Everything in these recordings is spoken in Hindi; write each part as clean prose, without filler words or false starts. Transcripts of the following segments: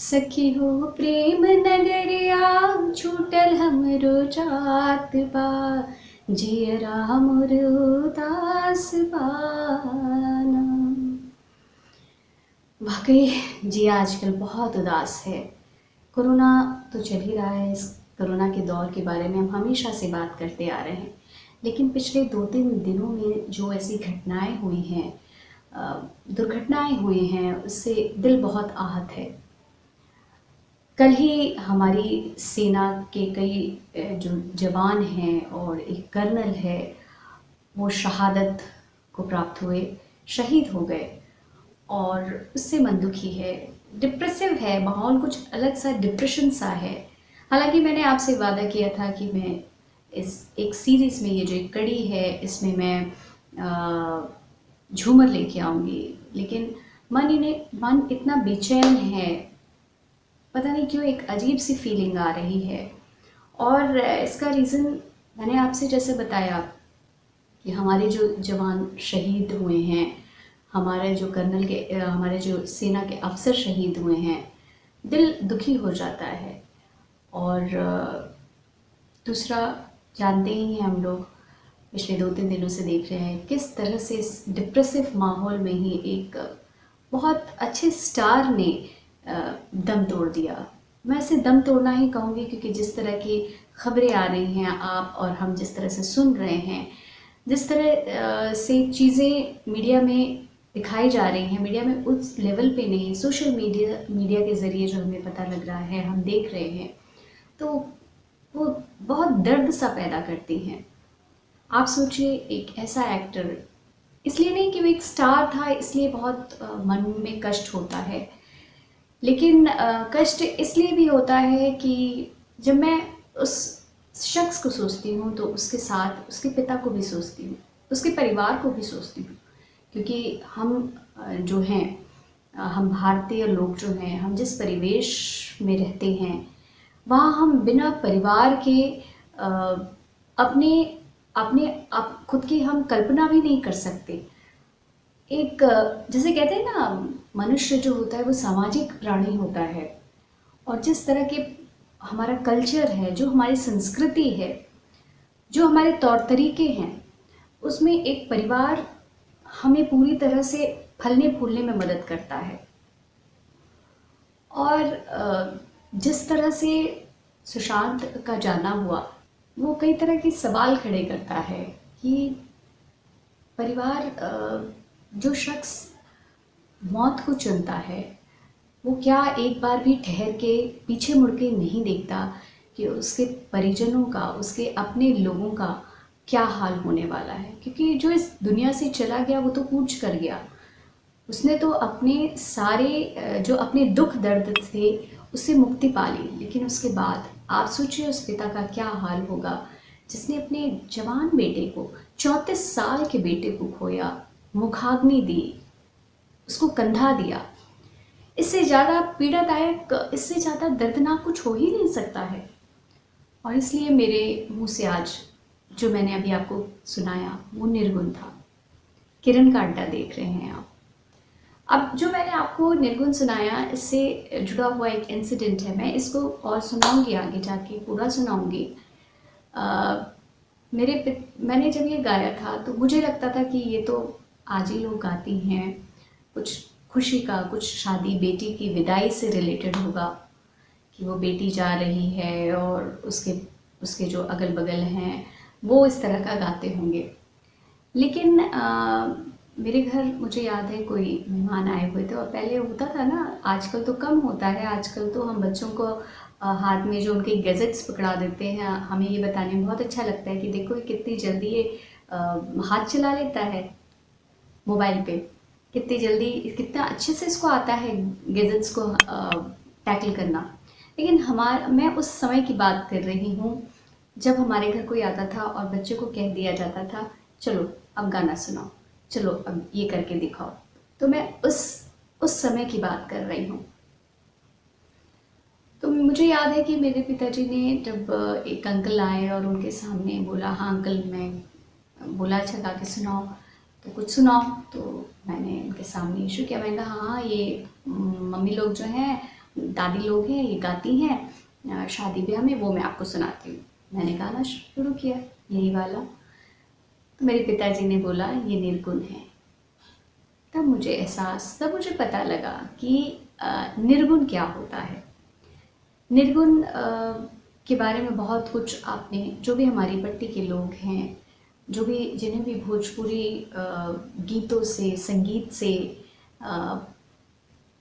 सखी हो प्रेम नगरिया छूटल हमरो जात बा जियरा मोर उदास बाना। वाकई जी आजकल बहुत उदास है। कोरोना तो चल ही रहा है। इस कोरोना के दौर के बारे में हम हमेशा से बात करते आ रहे हैं, लेकिन पिछले 2-3 दिनों में जो ऐसी घटनाएं हुई हैं, दुर्घटनाएं हुई हैं, उससे दिल बहुत आहत है। कल ही हमारी सेना के कई जो जवान हैं और एक कर्नल है, वो शहादत को प्राप्त हुए, शहीद हो गए और उससे मन दुखी है। डिप्रेसिव है माहौल, कुछ अलग सा डिप्रेशन सा है। हालांकि मैंने आपसे वादा किया था कि मैं इस एक सीरीज़ में, ये जो एक कड़ी है, इसमें मैं झूमर लेके आऊँगी, लेकिन मन इतना बेचैन है, पता नहीं क्यों एक अजीब सी फीलिंग आ रही है। और इसका रीज़न मैंने आपसे जैसे बताया कि हमारे जो जवान शहीद हुए हैं, हमारे जो कर्नल के हमारे जो सेना के अफसर शहीद हुए हैं, दिल दुखी हो जाता है। और दूसरा, जानते ही हैं हम लोग, पिछले 2-3 दिनों से देख रहे हैं किस तरह से इस डिप्रेसिव माहौल में ही एक बहुत अच्छे स्टार ने दम तोड़ दिया। मैं इसे दम तोड़ना ही कहूँगी, क्योंकि जिस तरह की खबरें आ रही हैं, आप और हम जिस तरह से सुन रहे हैं, जिस तरह से चीज़ें मीडिया में दिखाई जा रही हैं, मीडिया में उस लेवल पे नहीं, सोशल मीडिया के ज़रिए जो हमें पता लग रहा है, हम देख रहे हैं, तो वो बहुत दर्द सा पैदा करती हैं। आप सोचिए, एक ऐसा एक्टर, इसलिए नहीं कि वो एक स्टार था इसलिए बहुत मन में कष्ट होता है, लेकिन कष्ट इसलिए भी होता है कि जब मैं उस शख्स को सोचती हूँ तो उसके साथ उसके पिता को भी सोचती हूँ, उसके परिवार को भी सोचती हूँ। क्योंकि हम जो हैं, हम भारतीय लोग जो हैं, हम जिस परिवेश में रहते हैं, वहाँ हम बिना परिवार के अपने अपने आप खुद की हम कल्पना भी नहीं कर सकते। एक जैसे कहते हैं ना, मनुष्य जो होता है वो सामाजिक प्राणी होता है, और जिस तरह के हमारा कल्चर है, जो हमारी संस्कृति है, जो हमारे तौर तरीके हैं, उसमें एक परिवार हमें पूरी तरह से फलने फूलने में मदद करता है। और जिस तरह से सुशांत का जाना हुआ, वो कई तरह के सवाल खड़े करता है कि परिवार, जो शख्स मौत को चुनता है, वो क्या एक बार भी ठहर के पीछे मुड़ के नहीं देखता कि उसके परिजनों का, उसके अपने लोगों का क्या हाल होने वाला है। क्योंकि जो इस दुनिया से चला गया वो तो कूच कर गया, उसने तो अपने सारे जो अपने दुख दर्द थे उससे मुक्ति पा ली, लेकिन उसके बाद आप सोचिए उस पिता का क्या हाल होगा जिसने अपने जवान बेटे को, 34 साल के बेटे को खोया, मुखाग्नि दी, उसको कंधा दिया। इससे ज़्यादा पीड़ादायक, इससे ज़्यादा दर्दनाक कुछ हो ही नहीं सकता है। और इसलिए मेरे मुंह से आज जो मैंने अभी आपको सुनाया वो निर्गुण था। किरण का अड्डा देख रहे हैं आप। अब जो मैंने आपको निर्गुण सुनाया, इससे जुड़ा हुआ एक इंसिडेंट है, मैं इसको और सुनाऊंगी, आगे जाके पूरा सुनाऊंगी। मैंने जब ये गाया था तो मुझे लगता था कि ये तो आज ही लोग गाती हैं, कुछ खुशी का, कुछ शादी, बेटी की विदाई से रिलेटेड होगा, कि वो बेटी जा रही है और उसके जो अगल बगल हैं वो इस तरह का गाते होंगे। लेकिन मेरे घर, मुझे याद है, कोई मेहमान आए हुए थे, और पहले होता था ना, आजकल तो कम होता है, आजकल तो हम बच्चों को हाथ में जो उनके गैजेट्स पकड़ा देते हैं, हमें ये बताने में बहुत अच्छा लगता है कि देखो ये कितनी जल्दी ये हाथ चला लेता है मोबाइल पे, कितनी जल्दी, कितना अच्छे से इसको आता है गैजेट्स को टैकल करना। लेकिन मैं उस समय की बात कर रही हूँ जब हमारे घर कोई आता था और बच्चे को कह दिया जाता था, चलो अब गाना सुनाओ, चलो अब ये करके दिखाओ। तो मैं उस समय की बात कर रही हूँ। तो मुझे याद है कि मेरे पिताजी ने जब एक अंकल आए और उनके सामने बोला, हाँ अंकल, मैं बोला अच्छा गा के सुनाओ, तो कुछ सुनाओ। तो मैंने उनके सामने इशू किया, मैंने कहा हाँ ये मम्मी लोग जो हैं दादी लोग हैं, ये गाती हैं शादी ब्याह में, वो मैं आपको सुनाती हूँ। मैंने गाना शुरू किया यही वाला, तो मेरे पिताजी ने बोला ये निर्गुण है। तब मुझे पता लगा कि निर्गुण क्या होता है। निर्गुण के बारे में बहुत कुछ आपने, जो भी हमारी पट्टी के लोग हैं, जो भी जिन्हें भी भोजपुरी गीतों से, संगीत से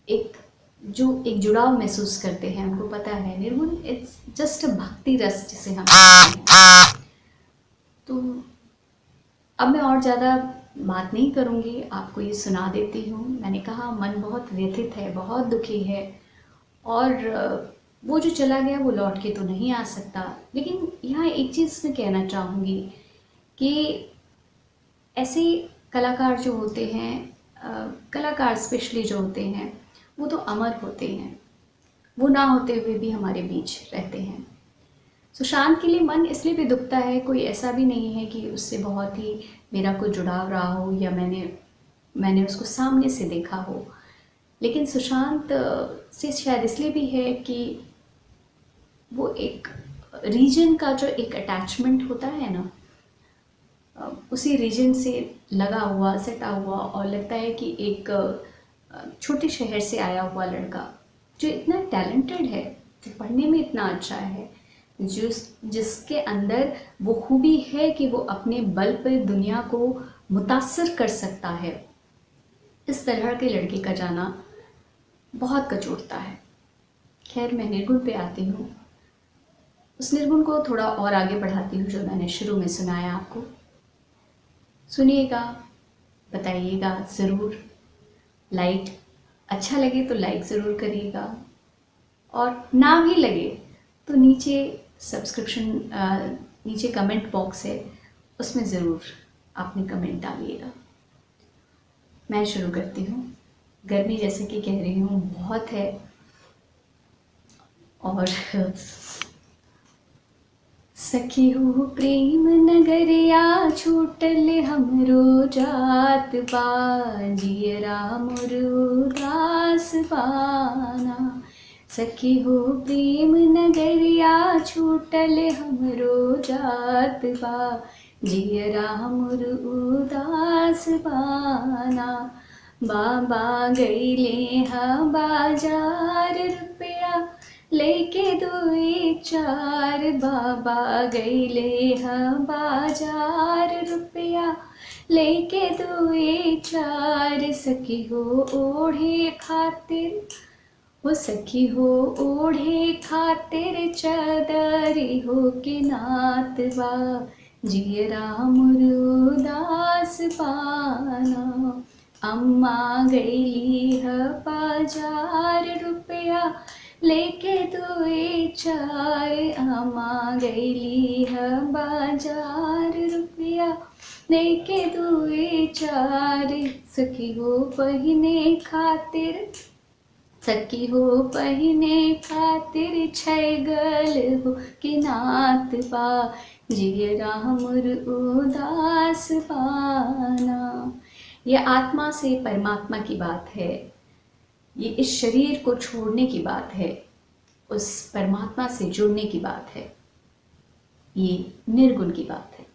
एक एक जुड़ाव महसूस करते हैं, हमको पता है निर्गुण इट्स जस्ट अ भक्ति रस जिसे हम कहते हैं। तो अब मैं और ज़्यादा बात नहीं करूँगी, आपको ये सुना देती हूँ। मैंने कहा मन बहुत व्यथित है, बहुत दुखी है, और वो जो चला गया वो लौट के तो नहीं आ सकता। लेकिन यहाँ एक चीज़ मैं कहना चाहूँगी कि ऐसे कलाकार जो होते हैं, कलाकार स्पेशली जो होते हैं, वो तो अमर होते हैं, वो ना होते हुए भी हमारे बीच रहते हैं। सुशांत के लिए मन इसलिए भी दुखता है, कोई ऐसा भी नहीं है कि उससे बहुत ही मेरा कोई जुड़ाव रहा हो या मैंने उसको सामने से देखा हो, लेकिन सुशांत से शायद इसलिए भी है कि वो एक रीजन का जो एक अटैचमेंट होता है ना, उसी रीजन से लगा हुआ, सटा हुआ, और लगता है कि एक छोटे शहर से आया हुआ लड़का जो इतना टैलेंटेड है, जो पढ़ने में इतना अच्छा है, जिसके अंदर वो खूबी है कि वो अपने बल पर दुनिया को मुतासर कर सकता है, इस तरह के लड़के का जाना बहुत कचोटता है। खैर, मैं निर्गुण पे आती हूँ। उस निर्गुण को थोड़ा और आगे बढ़ाती हूँ जो मैंने शुरू में सुनाया आपको। सुनिएगा, बताइएगा ज़रूर। लाइक अच्छा लगे तो लाइक ज़रूर करिएगा, और ना भी लगे तो नीचे नीचे कमेंट बॉक्स है, उसमें ज़रूर आपने कमेंट डालिएगा। मैं शुरू करती हूँ। गर्मी जैसे कि कह रही हूँ बहुत है, और सखी हो प्रेम नगरिया छूटल हमरो जात बा, जियरा मोर उदास बाना। सखी हो प्रेम नगरिया छूटल हमरो जात बा, जियरा मोर उदास बाना। बाबा गईले हा बाजार रुपया लेके 2-4, बाबा गईले हा बाजार रुपया लेके 2-4। सखी हो ओढ़े खातिर, वो सखी हो ओढ़े खातिर चादरी हो के नात बा, जियरा मोर उदास बाना। अम्मा गईली हा बाजार रुपया लेके 2-4, अम्मा गईली हा बाजार रुपया लेके 2-4। सखी हो पहिने खातिर, सखी हो पहिने खातिर छैगल हो के नात बा, जियरा मोर उदास बाना। यह आत्मा से परमात्मा की बात है, ये इस शरीर को छोड़ने की बात है, उस परमात्मा से जुड़ने की बात है, ये निर्गुण की बात है।